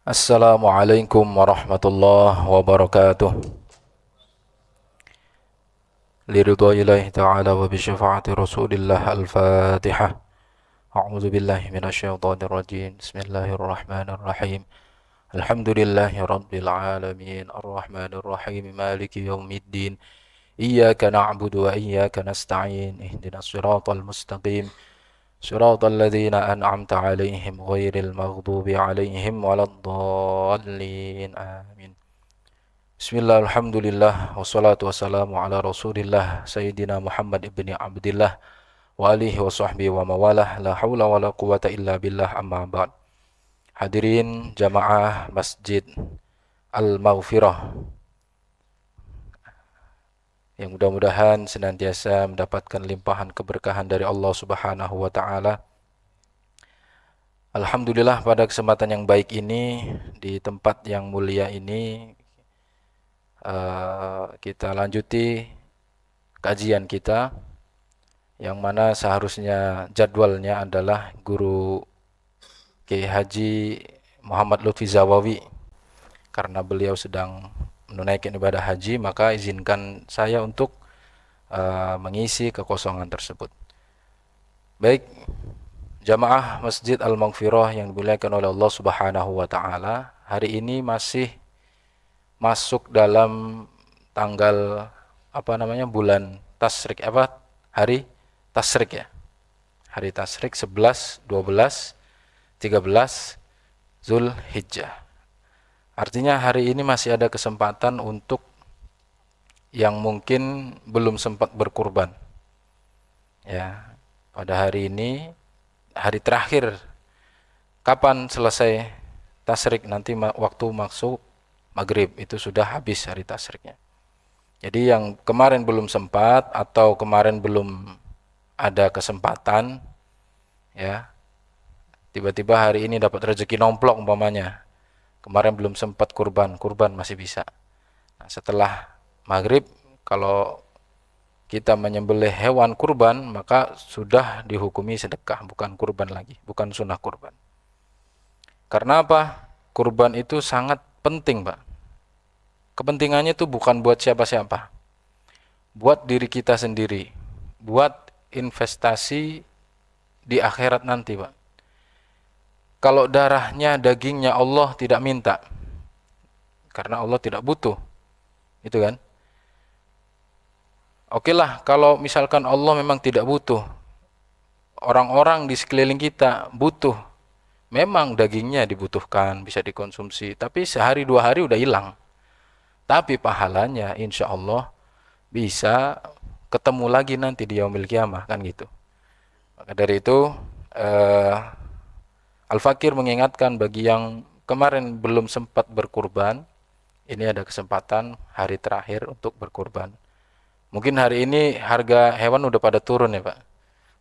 Assalamualaikum warahmatullahi wabarakatuh. Liridwa'illahi ta'ala wa bisyafaati rasulillah al-fatihah. A'udzu billahi minasyaitonir rajim. Bismillahirrahmanirrahim. Alhamdulillahi rabbil alamin. Arrahmanir rahim. Maliki yaumiddin. Iyyaka na'budu wa iyyaka nasta'in. Ihdinas siratal mustaqim. Siratal ladzina an'amta 'alaihim ghairil maghdubi 'alaihim waladdallin. Amin. Bismillah, alhamdulillah, wassalatu wassalamu ala rasulillah Sayyidina Muhammad ibni Abdillah wa alihi wa sahbihi wa mawalah. La hawla wa la quwata illa billah, amma ba'd. Hadirin jamaah Masjid Al-Maghfirah yang mudah-mudahan senantiasa mendapatkan limpahan keberkahan dari Allah Subhanahu wa taala. Alhamdulillah, pada kesempatan yang baik ini, di tempat yang mulia ini, kita lanjuti kajian kita, yang mana seharusnya jadwalnya adalah Guru Kiai Haji Muhammad Lutfi Zawawi. Karena beliau sedang menunaikan ibadah haji, maka izinkan saya untuk mengisi kekosongan tersebut. Baik, jamaah Masjid Al-Maghfirah yang dimuliakan oleh Allah Subhanahu wa taala, hari ini masih masuk dalam tanggal bulan Tasyrik, hari Tasyrik ya. Hari Tasyrik 11, 12, 13 Zulhijjah. Artinya hari ini masih ada kesempatan untuk yang mungkin belum sempat berkurban. Ya, pada hari ini hari terakhir. Kapan selesai Tasyrik? Nanti waktu masuk maghrib itu sudah habis hari tasriknya. Jadi yang kemarin belum sempat atau kemarin belum ada kesempatan, ya, tiba-tiba hari ini dapat rezeki nomplok umpamanya. Kemarin belum sempat kurban masih bisa. Nah, setelah maghrib kalau kita menyembelih hewan kurban, maka sudah dihukumi sedekah, bukan kurban lagi, bukan sunnah kurban. Karena apa? Kurban itu sangat penting, Pak. Kepentingannya itu bukan buat siapa-siapa, buat diri kita sendiri, buat investasi di akhirat nanti, Pak. Kalau darahnya, dagingnya Allah tidak minta, karena Allah tidak butuh, itu kan. Oke lah, kalau misalkan Allah memang tidak butuh, orang-orang di sekeliling kita butuh, memang dagingnya dibutuhkan, bisa dikonsumsi, tapi sehari dua hari udah hilang. Tapi pahalanya insya Allah bisa ketemu lagi nanti di yaumil kiamah, kan gitu. Maka dari itu Al-Fakir mengingatkan bagi yang kemarin belum sempat berkurban, ini ada kesempatan hari terakhir untuk berkurban. Mungkin hari ini harga hewan udah pada turun ya, Pak.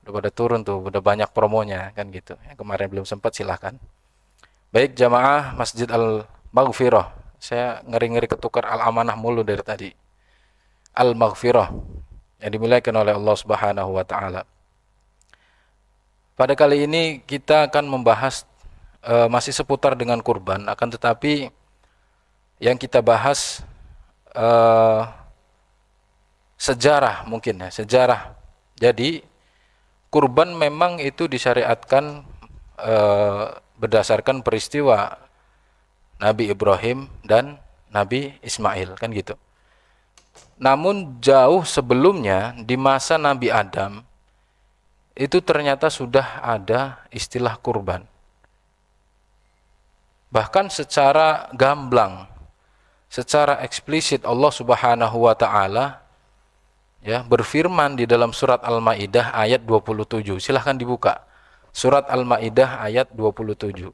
Udah pada turun tuh, udah banyak promonya, kan gitu. Yang kemarin belum sempat silahkan. Baik jamaah Masjid Al-Maghfirah, saya ngeri-ngeri ketukar Al-Amanah mulu dari tadi. Al-Maghfirah yang dimuliakan oleh Allah Subhanahu wa taala. Pada kali ini kita akan membahas masih seputar dengan kurban, akan tetapi yang kita bahas sejarah mungkin ya, sejarah. Jadi kurban memang itu disyariatkan berdasarkan peristiwa Nabi Ibrahim dan Nabi Ismail, kan gitu. Namun jauh sebelumnya, di masa Nabi Adam, itu ternyata sudah ada istilah kurban. Bahkan secara gamblang, secara eksplisit Allah Subhanahu wa taala ya berfirman di dalam surat Al-Maidah ayat 27. Silahkan dibuka. Surat Al-Maidah ayat 27.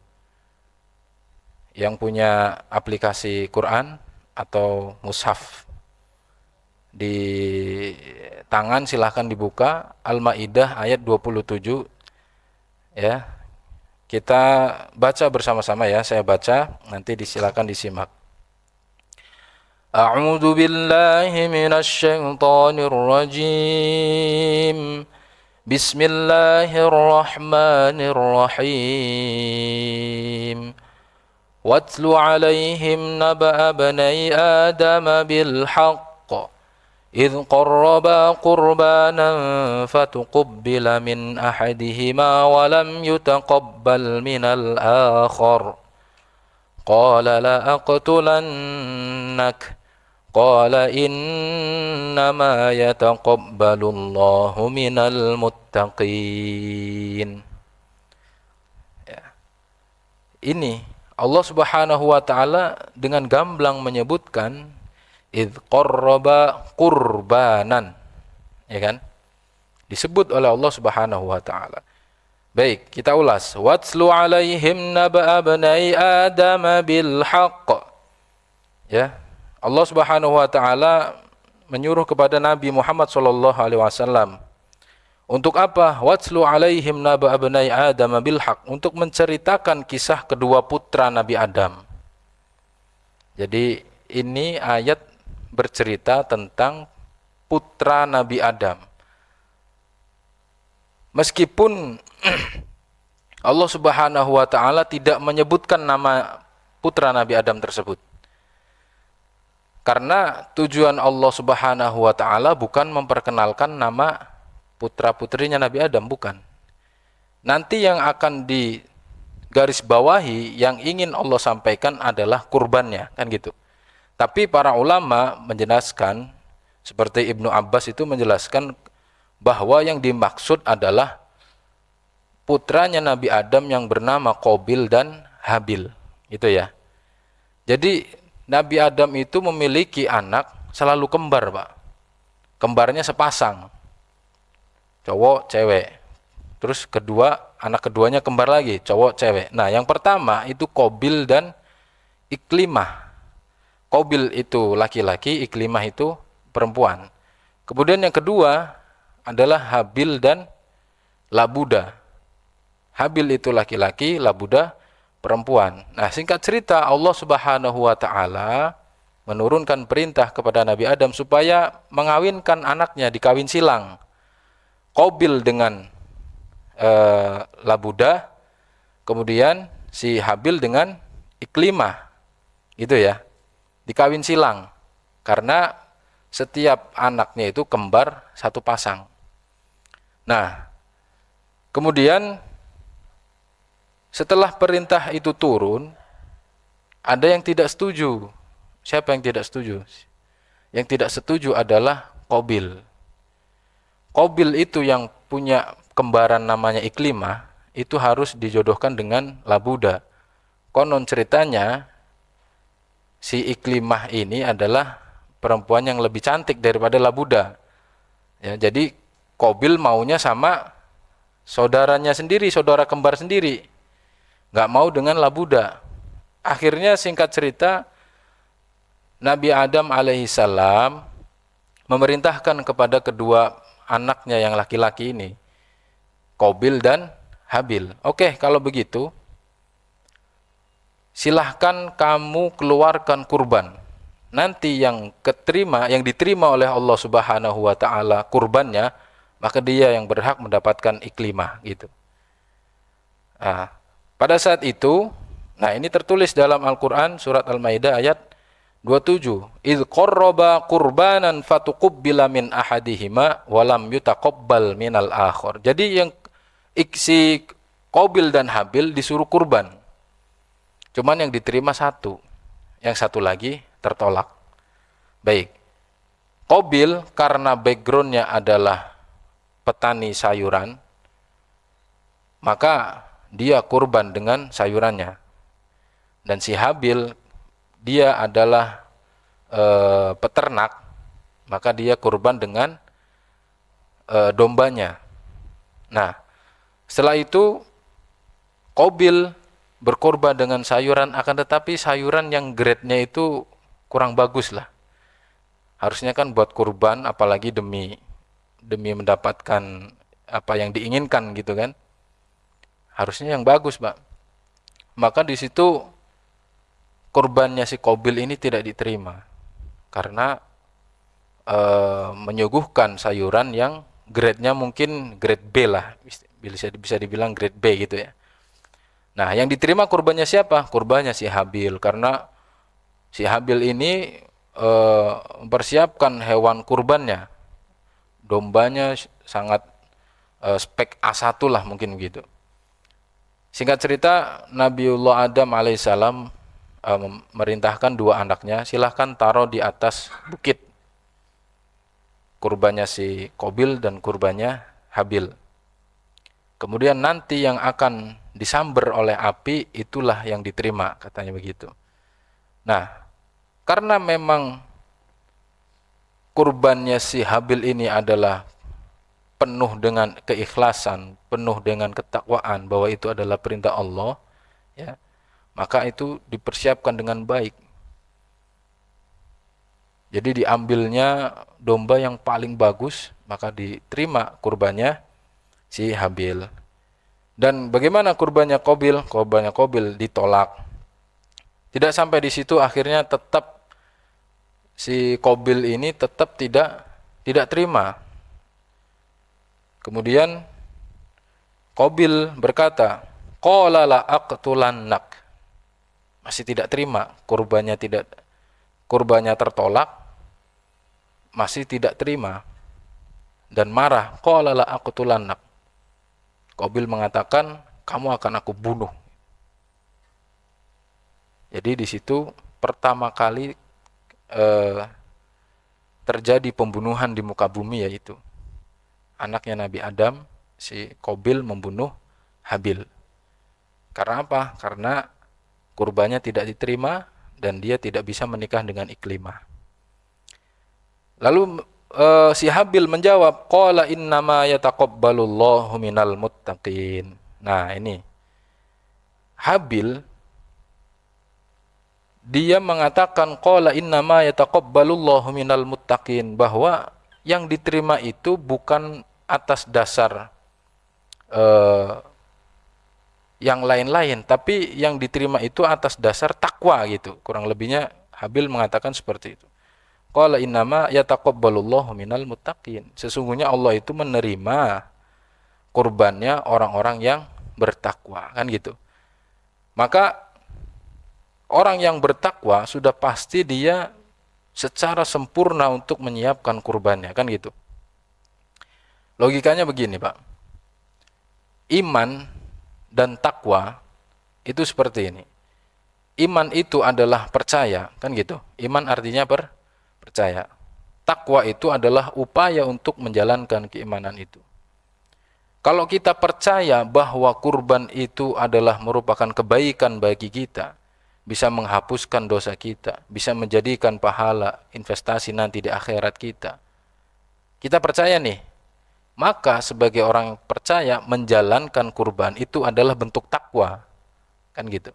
Yang punya aplikasi Quran atau mushaf di tangan silahkan dibuka Al-Maidah ayat 27 ya. Kita baca bersama-sama ya, saya baca, nanti silakan disimak. A'udzu billahi minasy syaithanir rajim. Bismillahirrahmanirrahim. واتل عليهم نبأ بني آدم بالحق إذ قربا قربانا فتقبل من أحدهما ولم يتقبل من الآخر قال لأقتلنك قال إنما يتقبل الله من المتقين. Ini Allah Subhanahu wa taala dengan gamblang menyebutkan idz qarraba qurbanan, ya kan? Disebut oleh Allah Subhanahu wa taala. Baik, kita ulas. Watslu alaihim naba'a bani Adam bil haqq. Ya. Allah Subhanahu wa taala menyuruh kepada Nabi Muhammad sallallahu alaihi wasallam untuk apa? Watslu alaihim naba'a bani Adam bil haqq, untuk menceritakan kisah kedua putra Nabi Adam. Jadi ini ayat bercerita tentang putra Nabi Adam. Meskipun Allah Subhanahu wa taala tidak menyebutkan nama putra Nabi Adam tersebut. Karena tujuan Allah Subhanahu wa taala bukan memperkenalkan nama putra-putrinya Nabi Adam, bukan. Nanti yang akan digarisbawahi, yang ingin Allah sampaikan adalah kurbannya, kan gitu. Tapi para ulama menjelaskan, seperti Ibnu Abbas itu menjelaskan bahwa yang dimaksud adalah putranya Nabi Adam yang bernama Qabil dan Habil, itu ya. Jadi Nabi Adam itu memiliki anak selalu kembar, Pak. Kembarnya sepasang, cowok cewek. Terus anak keduanya kembar lagi, cowok cewek. Nah, yang pertama itu Qabil dan Iklimah. Qabil itu laki-laki, Iklimah itu perempuan. Kemudian yang kedua adalah Habil dan Labuda. Habil itu laki-laki, Labuda perempuan. Nah, singkat cerita, Allah Subhanahu wa taala menurunkan perintah kepada Nabi Adam supaya mengawinkan anaknya, dikawin silang. Qabil dengan Labuda, kemudian si Habil dengan Iklimah. Gitu ya. Dikawin silang. Karena setiap anaknya itu kembar satu pasang. Nah, kemudian setelah perintah itu turun, ada yang tidak setuju. Siapa yang tidak setuju? Yang tidak setuju adalah Qabil. Qabil itu yang punya kembaran namanya Iklimah, itu harus dijodohkan dengan Labuda. Konon ceritanya, si Iklimah ini adalah perempuan yang lebih cantik daripada Labuda. Ya, jadi Qabil maunya sama saudaranya sendiri, saudara kembar sendiri. Nggak mau dengan Labuda. Akhirnya singkat cerita, Nabi Adam alaihissalam memerintahkan kepada kedua anaknya yang laki-laki ini, Qabil dan Habil. Oke, kalau begitu, silahkan kamu keluarkan kurban. Nanti yang diterima oleh Allah Subhanahu wa taala kurbannya, maka dia yang berhak mendapatkan Iklimah, gitu. Nah, pada saat itu, nah ini tertulis dalam Al-Quran surat Al-Maidah ayat 27. Idz qarraba qurbanan fatuqubbila min ahadihima walam yutaqabbal minal akhar. Jadi yang si Qabil dan Habil disuruh kurban. Cuman yang diterima satu, yang satu lagi tertolak. Baik. Qabil karena backgroundnya adalah petani sayuran, maka dia kurban dengan sayurannya. Dan si Habil, dia adalah peternak, maka dia kurban dengan dombanya. Nah, setelah itu Qabil berkorban dengan sayuran, akan tetapi sayuran yang grade-nya itu kurang bagus lah. Harusnya kan buat kurban, apalagi demi mendapatkan apa yang diinginkan gitu kan. Harusnya yang bagus, Pak. Maka di situ kurbannya si Qabil ini tidak diterima karena menyuguhkan sayuran yang grade-nya mungkin grade B lah, bisa dibilang grade B gitu ya. Nah, yang diterima kurbannya siapa? Kurbannya si Habil, karena si Habil ini mempersiapkan hewan kurbannya. Dombanya sangat spek A1 lah mungkin begitu. Singkat cerita, Nabiullah Adam alaihissalam memerintahkan dua anaknya, silahkan taruh di atas bukit kurbannya si Qabil dan kurbannya Habil. Kemudian nanti yang akan disamber oleh api itulah yang diterima, katanya begitu. Nah, karena memang kurbannya si Habil ini adalah penuh dengan keikhlasan, penuh dengan ketakwaan bahwa itu adalah perintah Allah, ya, maka itu dipersiapkan dengan baik. Jadi diambilnya domba yang paling bagus, maka diterima kurbannya si Habil. Dan bagaimana kurbannya Qabil? Kurbannya Qabil ditolak. Tidak sampai di situ, akhirnya tetap si Qabil ini tetap tidak terima. Kemudian Qabil berkata, "Qala la aqtulannak." Masih tidak terima, kurbannya tertolak, masih tidak terima dan marah. Qala la aqtulannak. Qabil mengatakan, "Kamu akan aku bunuh." Jadi di situ pertama kali terjadi pembunuhan di muka bumi, yaitu anaknya Nabi Adam, si Qabil membunuh Habil. Karena apa? Karena kurbannya tidak diterima dan dia tidak bisa menikah dengan Iklimah. Lalu si Habil menjawab, qala innama yataqabbalullahu minal muttaqin. Nah, ini Habil dia mengatakan qala innama yataqabbalullahu minal muttaqin, bahwa yang diterima itu bukan atas dasar yang lain-lain, tapi yang diterima itu atas dasar takwa gitu. Kurang lebihnya Habil mengatakan seperti itu. Qala innama yataqabbalullahu minal muttaqin. Sesungguhnya Allah itu menerima kurbannya orang-orang yang bertakwa, kan gitu. Maka orang yang bertakwa sudah pasti dia secara sempurna untuk menyiapkan kurbannya, kan gitu. Logikanya begini, Pak. Iman dan takwa itu seperti ini. Iman itu adalah percaya, kan gitu. Iman artinya percaya. Takwa itu adalah upaya untuk menjalankan keimanan itu. Kalau kita percaya bahwa kurban itu adalah merupakan kebaikan bagi kita, bisa menghapuskan dosa kita, bisa menjadikan pahala investasi nanti di akhirat kita. Kita percaya nih, maka sebagai orang yang percaya, menjalankan kurban itu adalah bentuk takwa, kan gitu.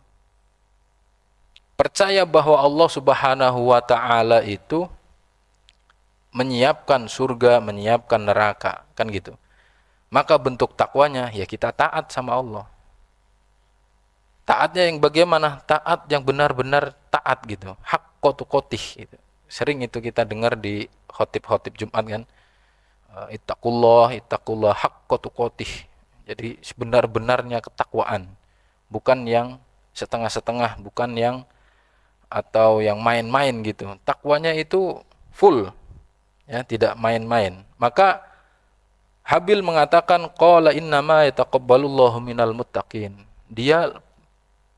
Percaya bahwa Allah Subhanahu wa taala itu menyiapkan surga, menyiapkan neraka, kan gitu. Maka bentuk takwanya ya kita taat sama Allah. Taatnya yang bagaimana? Taat yang benar-benar taat gitu. Haqqa tuqatih gitu. Sering itu kita dengar di khotib-khotib Jumat kan. Ittaqullah haqqa tuqatih. Jadi sebenar-benarnya ketakwaan. Bukan yang setengah-setengah, bukan yang atau yang main-main gitu. Takwanya itu full. Ya, tidak main-main. Maka Habil mengatakan qala innama yataqabbalullahu minal muttaqin. Dia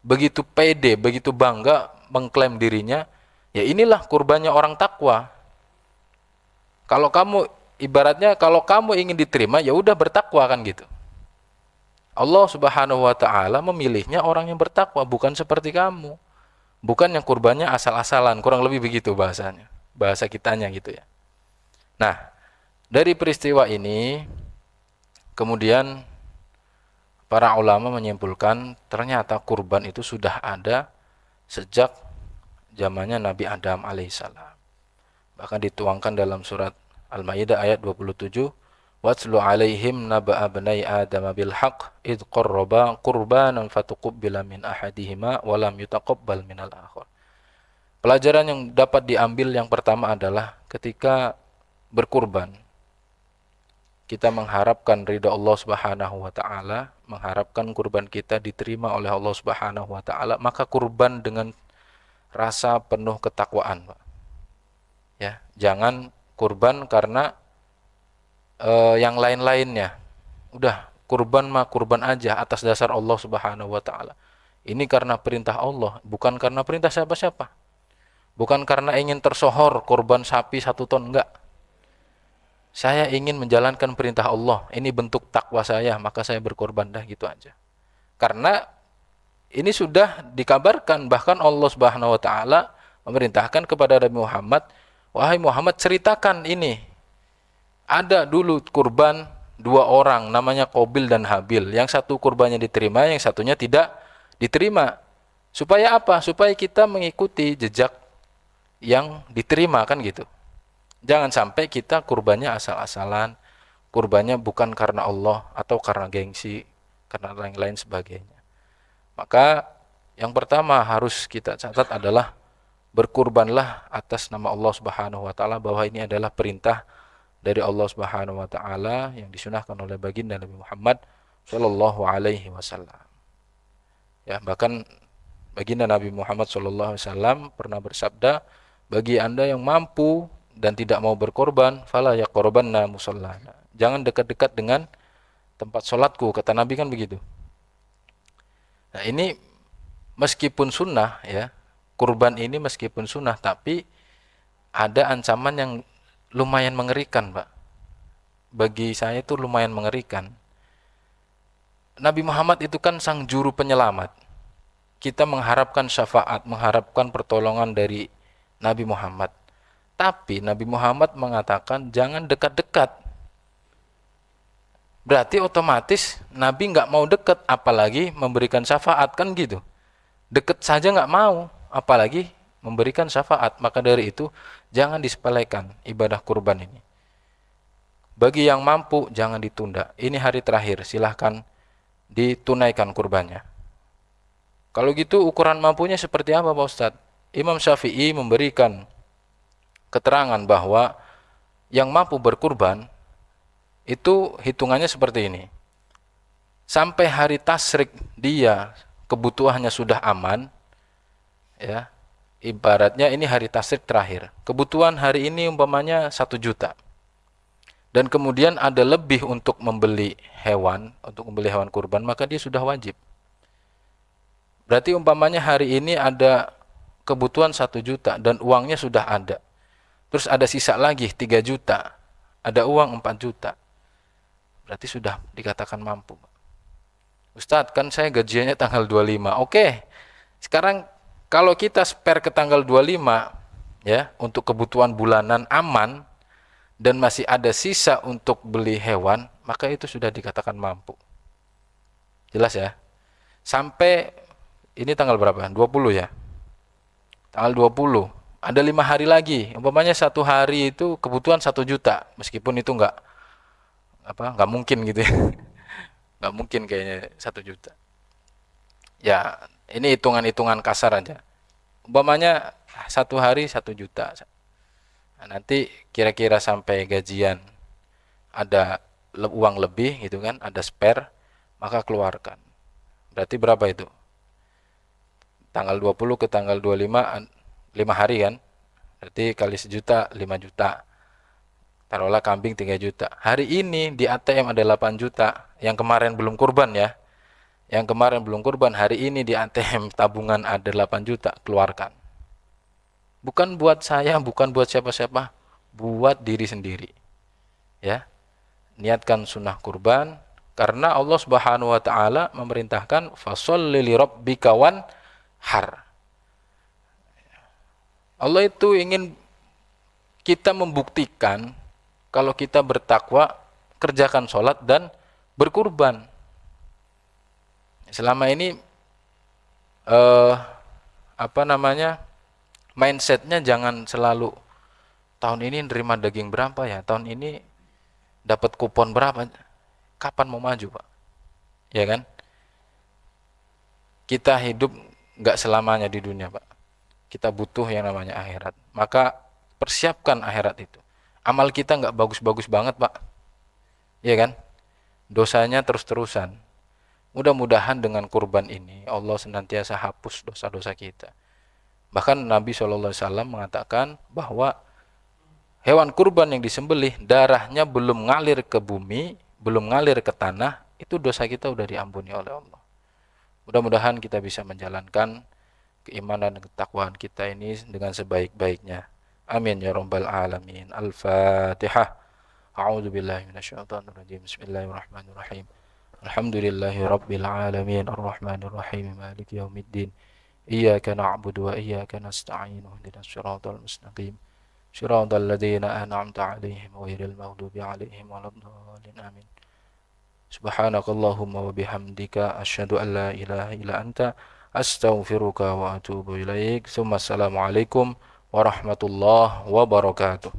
begitu pede, begitu bangga mengklaim dirinya, ya inilah kurbannya orang takwa. Kalau kamu ibaratnya kalau kamu ingin diterima ya udah bertakwa, kan gitu. Allah Subhanahu wa taala memilihnya orang yang bertakwa, bukan seperti kamu. Bukan yang kurbannya asal-asalan, kurang lebih begitu bahasanya. Bahasa kitanya gitu ya. Nah, dari peristiwa ini kemudian para ulama menyimpulkan ternyata kurban itu sudah ada sejak zamannya Nabi Adam alaihissalam. Bahkan dituangkan dalam surat Al-Maidah ayat 27, "Watslu 'alaihim naba'a bani Adam bil haqq id qarraba qurbanan fatuqabbala min ahadihima wa lam yutaqabbal minal akhar." Pelajaran yang dapat diambil yang pertama adalah ketika berkurban, kita mengharapkan ridha Allah Subhanahu wa taala, mengharapkan kurban kita diterima oleh Allah Subhanahu wa taala, maka kurban dengan rasa penuh ketakwaan, Pak. Ya, jangan kurban karena yang lain-lainnya. Udah, kurban mah kurban aja atas dasar Allah Subhanahu wa taala. Ini karena perintah Allah, bukan karena perintah siapa-siapa. Bukan karena ingin tersohor kurban sapi 1 ton, enggak. Saya ingin menjalankan perintah Allah. Ini bentuk takwa saya, maka saya berkorban, dah gitu aja. Karena ini sudah dikabarkan, bahkan Allah Subhanahu wa taala memerintahkan kepada Nabi Muhammad, wahai Muhammad, ceritakan ini. Ada dulu kurban 2 orang namanya Qabil dan Habil. Yang satu kurbannya diterima, yang satunya tidak diterima. Supaya apa? Supaya kita mengikuti jejak yang diterima, kan gitu. Jangan sampai kita kurbannya asal-asalan, kurbannya bukan karena Allah atau karena gengsi, karena lain-lain sebagainya. Maka yang pertama harus kita catat adalah berkurbanlah atas nama Allah Subhanahu wa taala, bahwa ini adalah perintah dari Allah Subhanahu wa taala yang disunahkan oleh baginda Nabi Muhammad sallallahu alaihi wasallam. Ya, bahkan baginda Nabi Muhammad sallallahu alaihi wasallam pernah bersabda, bagi Anda yang mampu dan tidak mau berkorban, fala yaqrabanna musallana. Jangan dekat-dekat dengan tempat sholatku, kata Nabi, kan begitu. Nah, ini meskipun sunnah, ya, kurban ini meskipun sunnah, tapi ada ancaman yang lumayan mengerikan, Pak. Bagi saya itu lumayan mengerikan. Nabi Muhammad itu kan sang juru penyelamat. Kita mengharapkan syafaat, mengharapkan pertolongan dari Nabi Muhammad. Tapi Nabi Muhammad mengatakan jangan dekat-dekat. Berarti otomatis Nabi nggak mau dekat, apalagi memberikan syafaat, kan gitu. Dekat saja nggak mau, apalagi memberikan syafaat. Maka dari itu jangan disepelekan ibadah kurban ini. Bagi yang mampu jangan ditunda. Ini hari terakhir, silahkan ditunaikan kurbannya. Kalau gitu ukuran mampunya seperti apa, Pak Ustadz? Imam Syafi'i memberikan keterangan bahwa yang mampu berkurban itu hitungannya seperti ini. Sampai hari tasyrik dia kebutuhannya sudah aman, ya. Ibaratnya ini hari tasyrik terakhir. Kebutuhan hari ini umpamanya 1 juta. Dan kemudian ada lebih untuk membeli hewan kurban, maka dia sudah wajib. Berarti umpamanya hari ini ada kebutuhan 1 juta dan uangnya sudah ada. Terus ada sisa lagi 3 juta, ada uang 4 juta. Berarti sudah dikatakan mampu. Ustadz, kan saya gajiannya tanggal 25. Oke, sekarang kalau kita spare ke tanggal 25, ya, untuk kebutuhan bulanan aman, dan masih ada sisa untuk beli hewan, maka itu sudah dikatakan mampu. Jelas ya? Sampai, ini tanggal berapa? 20 ya? Tanggal 20. Ada 5 hari lagi. Umpamanya 1 hari itu kebutuhan 1 juta. Meskipun itu nggak mungkin gitu ya. Nggak mungkin kayaknya 1 juta. Ya, ini hitungan-hitungan kasar aja. Umpamanya 1 hari 1 juta. Nah, nanti kira-kira sampai gajian ada uang lebih gitu kan, ada spare, maka keluarkan. Berarti berapa itu? Tanggal 20 ke tanggal 25, 5 hari kan? Berarti kali 1 juta, 5 juta. Taruhlah kambing 3 juta. Hari ini di ATM ada 8 juta, yang kemarin belum kurban ya. Yang kemarin belum kurban, hari ini di ATM tabungan ada 8 juta, keluarkan. Bukan buat saya, bukan buat siapa-siapa, buat diri sendiri. Ya. Niatkan sunnah kurban karena Allah Subhanahu wa taala memerintahkan fasholli li rabbika wanhar. Allah itu ingin kita membuktikan kalau kita bertakwa, kerjakan sholat dan berkurban. Selama ini mindsetnya jangan selalu tahun ini nerima daging berapa ya, tahun ini dapat kupon berapa, kapan mau maju, Pak? Ya kan? Kita hidup nggak selamanya di dunia, Pak. Kita butuh yang namanya akhirat. Maka persiapkan akhirat itu. Amal kita nggak bagus-bagus banget, Pak. Iya kan? Dosanya terus-terusan. Mudah-mudahan dengan kurban ini Allah senantiasa hapus dosa-dosa kita. Bahkan Nabi SAW mengatakan bahwa hewan kurban yang disembelih, darahnya belum ngalir ke bumi, belum ngalir ke tanah, itu dosa kita udah diampuni oleh Allah. Mudah-mudahan kita bisa menjalankan keimanan dan ketakwaan kita ini dengan sebaik-baiknya. Amin ya rabbal alamin. Al-Fatihah. A'udzu billahi minasyaitonir rajim. Bismillahirrahmanirrahim. Alhamdulillahi rabbil alamin arrahmanir rahim maliki yaumiddin. Iyyaka na'budu wa iyyaka nasta'in ihdinas siratal mustaqim. Siratal ladzina an'amta 'alaihim ghairil maghdubi 'alaihim waladdallin. Amin. Subhanakallahumma wa bihamdika asyhadu an la ilaha illa anta astaghfiruka wa atubu ilaik. Assalamualaikum warahmatullahi wabarakatuh.